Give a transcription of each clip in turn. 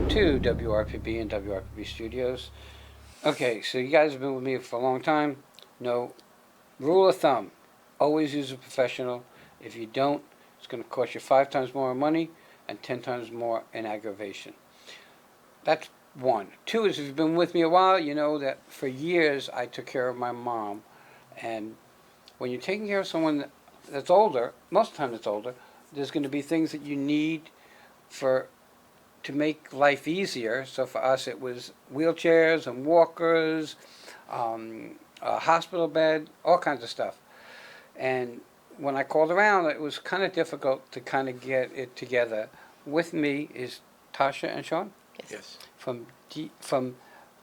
to WRPB and WRPB Studios. Okay, so you guys have been with me for a long time. No, rule of thumb, always use a professional. If you don't, it's going to cost you 5 times more money and 10 times more in aggravation. That's one. Two is if you've been with me a while, you know that for years I took care of my mom. And when you're taking care of someone that's older, most of the time that's older, there's going to be things that you need to make life easier. So for us it was wheelchairs and walkers, a hospital bed, all kinds of stuff. And when I called around, it was kind of difficult to kind of get it together. With me is Tasha and Sean Yes. from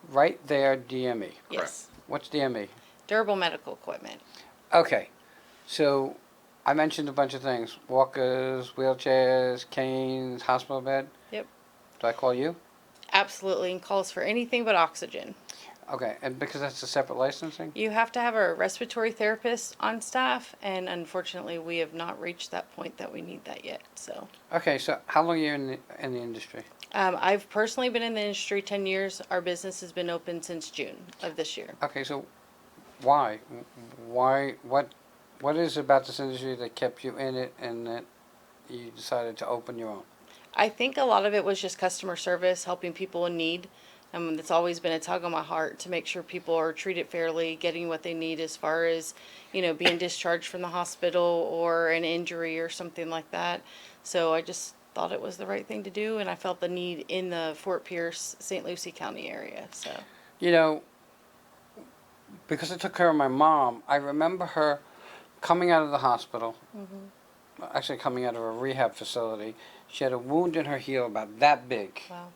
right there, DME. Yes. What's DME? Durable medical equipment. Okay, so I mentioned a bunch of things: walkers, wheelchairs, canes, hospital bed. Yep. Do I call you? Absolutely, and calls for anything but oxygen. Okay, and because that's a separate licensing? You have to have a respiratory therapist on staff, and unfortunately, we have not reached that point that we need that yet. So. Okay, so how long are you in the industry? I've personally been in the industry 10 years. Our business has been open since June of this year. Okay, so why? What is it about this industry that kept you in it and that you decided to open your own? I think a lot of it was just customer service, helping people in need. It's always been a tug on my heart to make sure people are treated fairly, getting what they need as far as, being discharged from the hospital or an injury or something like that. So I just thought it was the right thing to do, and I felt the need in the Fort Pierce, St. Lucie County area. So. Because I took care of my mom, I remember her coming out of the hospital, actually coming out of a rehab facility. She had a wound in her heel about that big. Wow.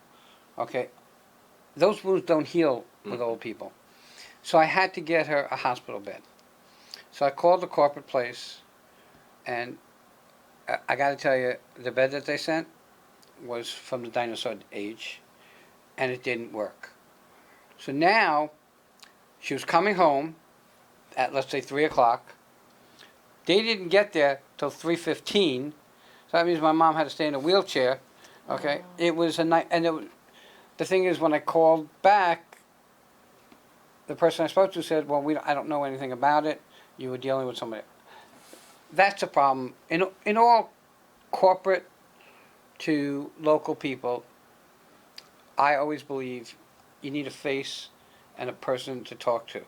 Okay. Those wounds don't heal with old people. So I had to get her a hospital bed. So I called the corporate place, and I got to tell you, the bed that they sent was from the dinosaur age, and it didn't work. So now, she was coming home at, let's say, 3 o'clock. They didn't get there till 3:15, so that means my mom had to stay in a wheelchair. Okay, It was a night, and the thing is, when I called back, the person I spoke to said, "Well, I don't know anything about it. You were dealing with somebody." That's a problem in all corporate to local people. I always believe you need a face and a person to talk to.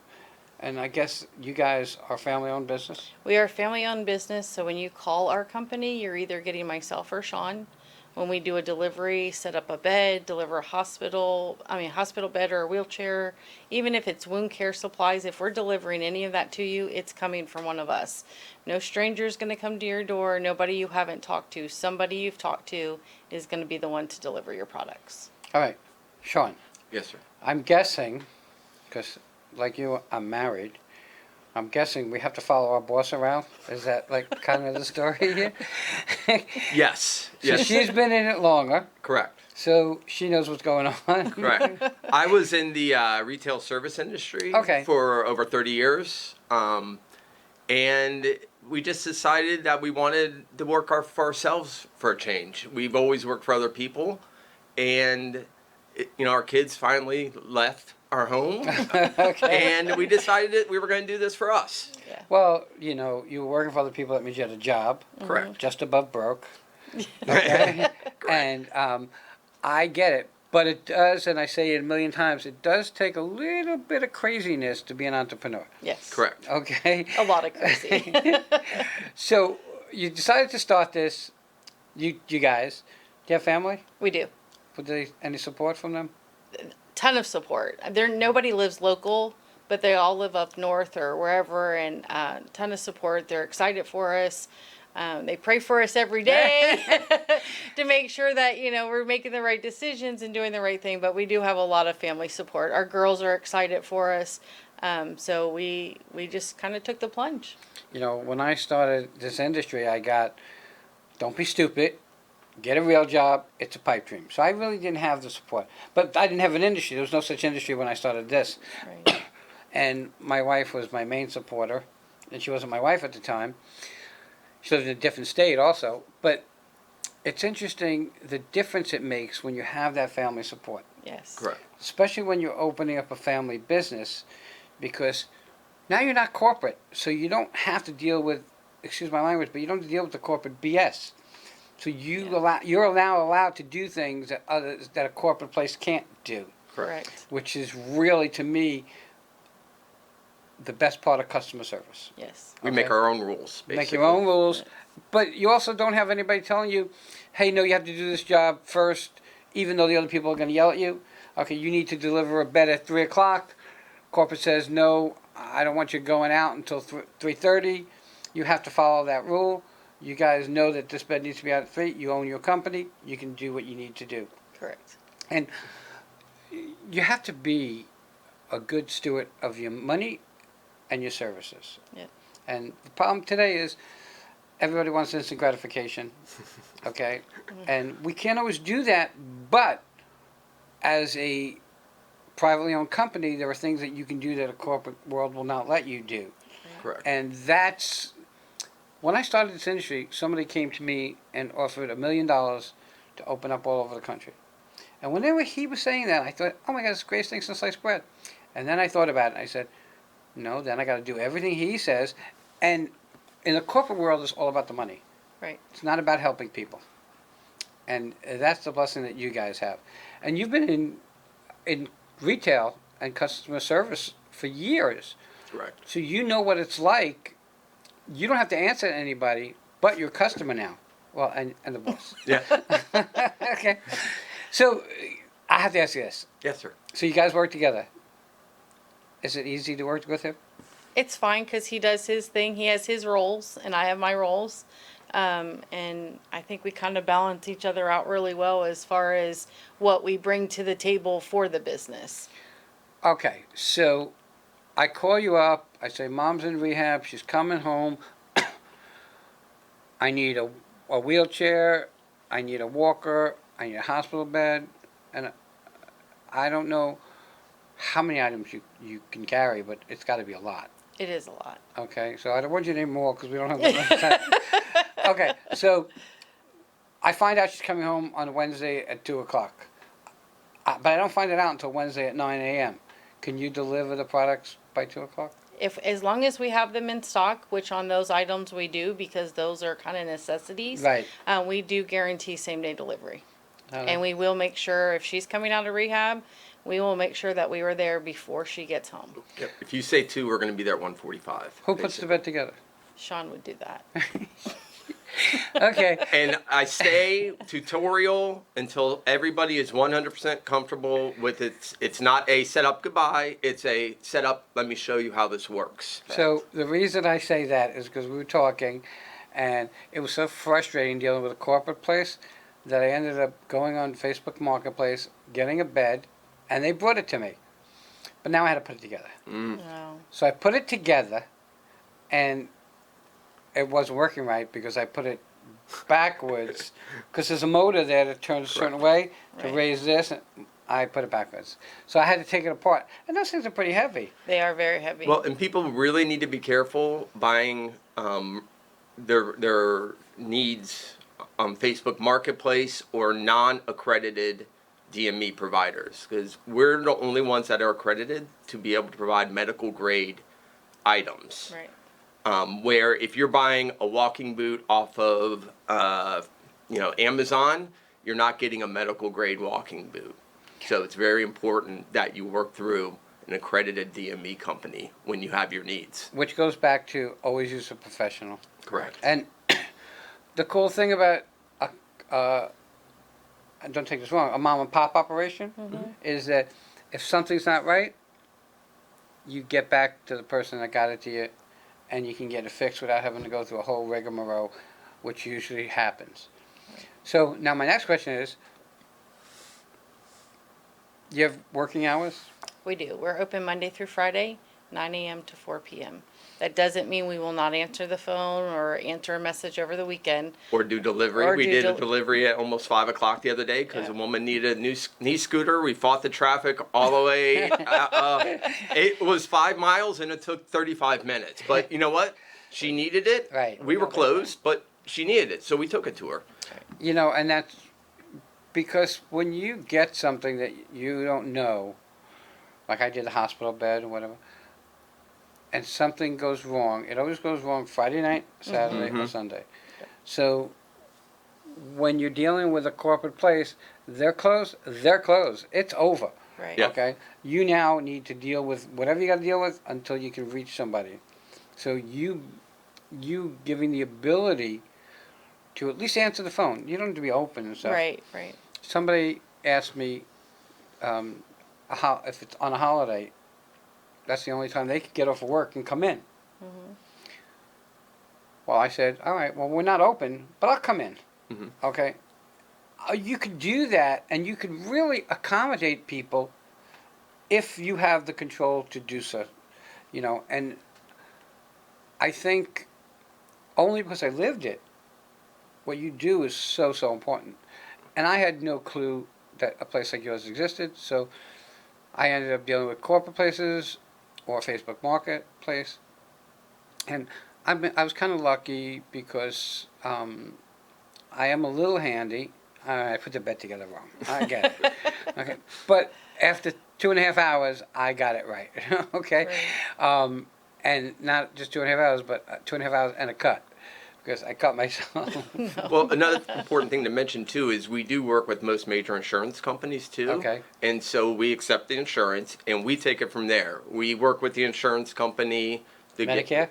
And I guess you guys are family-owned business? We are a family-owned business, so when you call our company, you're either getting myself or Sean. When we do a delivery, set up a bed, deliver a hospital bed or a wheelchair, even if it's wound care supplies, if we're delivering any of that to you, it's coming from one of us. No stranger's going to come to your door, nobody you haven't talked to. Somebody you've talked to is going to be the one to deliver your products. All right. Sean. Yes, sir. I'm guessing, because like you, I'm married, I'm guessing we have to follow our boss around? Is that like kind of the story here? Yes. So Yes. she's been in it longer, Correct. so she knows what's going on. Correct. I was in the retail service industry for over 30 years. And we just decided that we wanted to work for ourselves for a change. We've always worked for other people. And, our kids finally left our home. Okay. And we decided that we were going to do this for us. Yeah. Well, you were working for other people, that means you had a job. Correct. Just above broke. Okay? And I get it. But it does, and I say it a million times, it does take a little bit of craziness to be an entrepreneur. Yes. Correct. Okay? A lot of crazy. So you decided to start this, you guys. Do you have family? We do. Any support from them? Ton of support. Nobody lives local, but they all live up north or wherever, and ton of support. They're excited for us. They pray for us every day to make sure that we're making the right decisions and doing the right thing. But we do have a lot of family support. Our girls are excited for us, so we just kind of took the plunge. When I started this industry, I got, don't be stupid. Get a real job. It's a pipe dream. So I really didn't have the support. But I didn't have an industry. There was no such industry when I started this. Right. And my wife was my main supporter. And she wasn't my wife at the time. She lived in a different state also. But it's interesting the difference it makes when you have that family support, Yes. Correct. especially when you're opening up a family business, because now you're not corporate, so you don't have to deal with, excuse my language, but you don't have to deal with the corporate BS. So you're now allowed to do things that that a corporate place can't do, Correct. which is really, to me, the best part of customer service. Yes. We make our own rules, basically. Make your own rules, but you also don't have anybody telling you, hey, no, you have to do this job first, even though the other people are going to yell at you. Okay, you need to deliver a bed at 3 o'clock. Corporate says, no, I don't want you going out until 3:30. You have to follow that rule. You guys know that this bed needs to be out at 3. You own your company. You can do what you need to do. Correct. And you have to be a good steward of your money and your services. Yeah. And the problem today is everybody wants instant gratification, okay? And we can't always do that, but as a privately owned company, there are things that you can do that a corporate world will not let you do. Correct. And that's, when I started this industry, somebody came to me and offered $1 million to open up all over the country. And whenever he was saying that, I thought, oh my God, it's the greatest thing since sliced bread. And then I thought about it, and I said, no, then I got to do everything he says. And in the corporate world, it's all about the money. Right. It's not about helping people. And that's the blessing that you guys have. And you've been in retail and customer service for years. Correct. So you know what it's like. You don't have to answer to anybody but your customer now. Well, and the boss. Yeah. Okay. So I have to ask you this. Yes, sir. So you guys work together. Is it easy to work with him? It's fine because he does his thing. He has his roles, and I have my roles. And I think we kind of balance each other out really well as far as what we bring to the table for the business. Okay. So I call you up. I say, Mom's in rehab. She's coming home. I need a wheelchair. I need a walker. I need a hospital bed. And I don't know how many items you can carry, but it's got to be a lot. It is a lot. Okay, so I don't want you to name more because we don't have that much time. Okay, so I find out she's coming home on Wednesday at 2 o'clock. But I don't find it out until Wednesday at 9 a.m. Can you deliver the products by 2 o'clock? As long as we have them in stock, which on those items we do because those are kind of necessities. Right. We do guarantee same day delivery. Okay. And we will make sure if she's coming out of rehab, we will make sure that we were there before she gets home. Yep. If you say 2, we're going to be there at 1:45. Who puts the bed together? Sean would do that. Okay. And I stay tutorial until everybody is 100% comfortable with it. It's not a set up goodbye. It's a set up, let me show you how this works. So the reason I say that is because we were talking, and it was so frustrating dealing with a corporate place that I ended up going on Facebook Marketplace, getting a bed, and they brought it to me. But now I had to put it together. Wow. So I put it together, and it wasn't working right because I put it backwards. Because there's a motor there that turns a certain way to Right. raise this, and I put it backwards. So I had to take it apart. And those things are pretty heavy. They are very heavy. Well, and people really need to be careful buying their needs on Facebook Marketplace or non-accredited DME providers, because we're the only ones that are accredited to be able to provide medical grade items. Right. Where if you're buying a walking boot off of Amazon, you're not getting a medical grade walking boot. So it's very important that you work through an accredited DME company when you have your needs. Which goes back to always use a professional. Correct. And the cool thing about and don't take this wrong, a mom and pop operation is that if something's not right, you get back to the person that got it to you, and you can get it fixed without having to go through a whole rigmarole, which usually happens. So now my next question is, you have working hours? We do. We're open Monday through Friday, 9 a.m. to 4 p.m. That doesn't mean we will not answer the phone or answer a message over the weekend. Or do delivery. Or We do did a delivery at almost 5 o'clock the other day because a woman needed a new knee scooter. We fought the traffic all the way. It was 5 miles and it took 35 minutes. But you know what? She needed it. Right. We were closed, but she needed it, so we took it to her. You know, and that's because when you get something that you don't know, like I did a hospital bed or whatever, and something goes wrong, it always goes wrong Friday night, Saturday, or Sunday. So when you're dealing with a corporate place, they're closed, it's over. Right. Yeah. Okay? You now need to deal with whatever you got to deal with until you can reach somebody. So you giving the ability to at least answer the phone. You don't have to be open and stuff. Right. Right. Somebody asked me if it's on a holiday, that's the only time they could get off of work and come in. Mm-hmm. Well, I said, all right, well, we're not open, but I'll come in. Mm-hmm. Okay? You could do that, and you could really accommodate people if you have the control to do so. You know, and I think only because I lived it, what you do is so, so important. And I had no clue that a place like yours existed, so I ended up dealing with corporate places or Facebook Marketplace. And I was kind of lucky because I am a little handy. I put the bed together wrong. I get it. Okay. But after 2.5 hours, I got it right. Okay? Right. And not just 2.5 hours, but 2.5 hours and a cut. Because I cut myself. Well, another important thing to mention too is we do work with most major insurance companies too. Okay. And so we accept the insurance and we take it from there. We work with the insurance company. Medicare?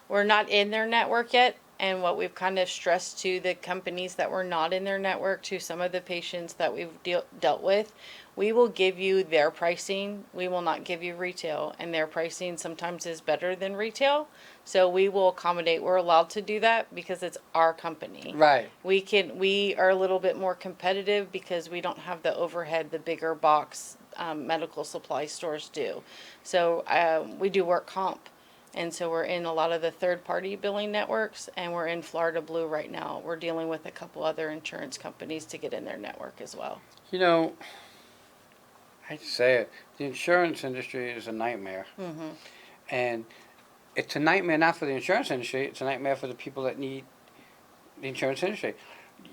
We're not in their network yet, and what we've kind of stressed to the companies that we're not in their network, to some of the patients that we've dealt with, we will give you their pricing. We will not give you retail, and their pricing sometimes is better than retail. So we will accommodate. We're allowed to do that because it's our company. Right. We are a little bit more competitive because we don't have the overhead the bigger box medical supply stores do. So we do work comp. And so we're in a lot of the third-party billing networks, and we're in Florida Blue right now. We're dealing with a couple other insurance companies to get in their network as well. You know, I hate to say it, the insurance industry is a nightmare. Mm-hmm. And it's a nightmare not for the insurance industry, it's a nightmare for the people that need the insurance industry.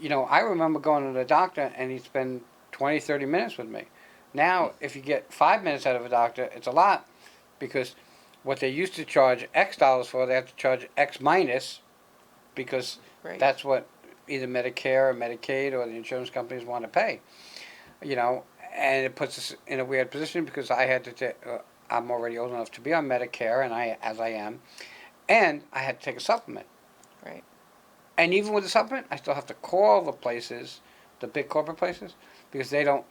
You know, I remember going to the doctor and he'd spend 20, 30 minutes with me. Now, if you get 5 minutes out of a doctor, it's a lot, because what they used to charge X dollars for, they have to charge X minus, because Right. that's what either Medicare or Medicaid or the insurance companies want to pay. You know, and it puts us in a weird position because I had to I'm already old enough to be on Medicare, and as I am, and I had to take a supplement. Right. And even with the supplement, I still have to call the places, the big corporate places, because they don't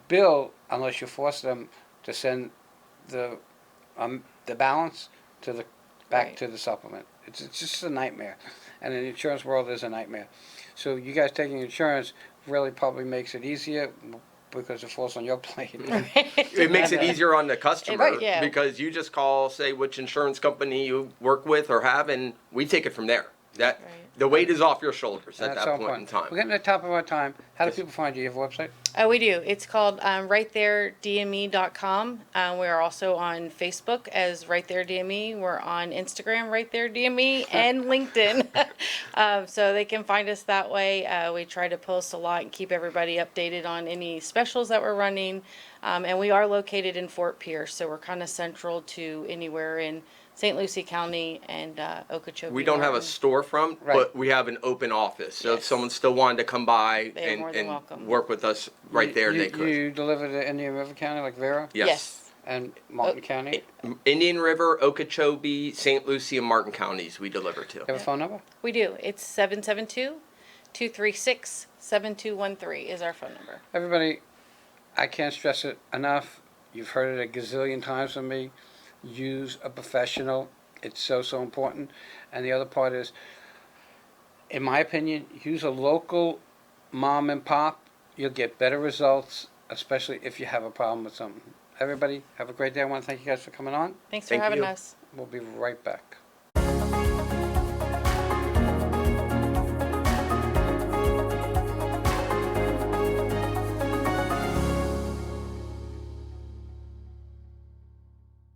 bill unless you force them to send the balance to the back Right. to the supplement. It's just a nightmare, and the insurance world is a nightmare. So you guys taking insurance really probably makes it easier because it falls on your plate. It makes it easier on the customer Right, yeah. because you just call, say, which insurance company you work with or have, and we take it from there. That Right. the weight is off your shoulders at That's that so point in important. time. We're getting to the top of our time. How do Yes. people find you? You have a website? We do. It's called righttheredme.com. We're also on Facebook as Right There DME. We're on Instagram, Right There DME, and LinkedIn. So they can find us that way. We try to post a lot and keep everybody updated on any specials that we're running. And we are located in Fort Pierce, so we're kind of central to anywhere in St. Lucie County and Okeechobee. We don't have a Martin. storefront, Right. but we have an open office. So if Yes. someone still wanted to come by They are more than and welcome. work with us right there, you, they could. You deliver to Indian River County, like Vera? Yes. And Martin County? Indian River, Okeechobee, St. Lucie, and Martin counties we deliver to. You have a phone number? We do. It's 772-236-7213 is our phone number. Everybody, I can't stress it enough. You've heard it a gazillion times from me. Use a professional. It's so, so important. And the other part is, in my opinion, use a local mom and pop. You'll get better results, especially if you have a problem with something. Everybody, have a great day. I want to thank you guys for coming on. Thanks for Thank having you. us. We'll be right back.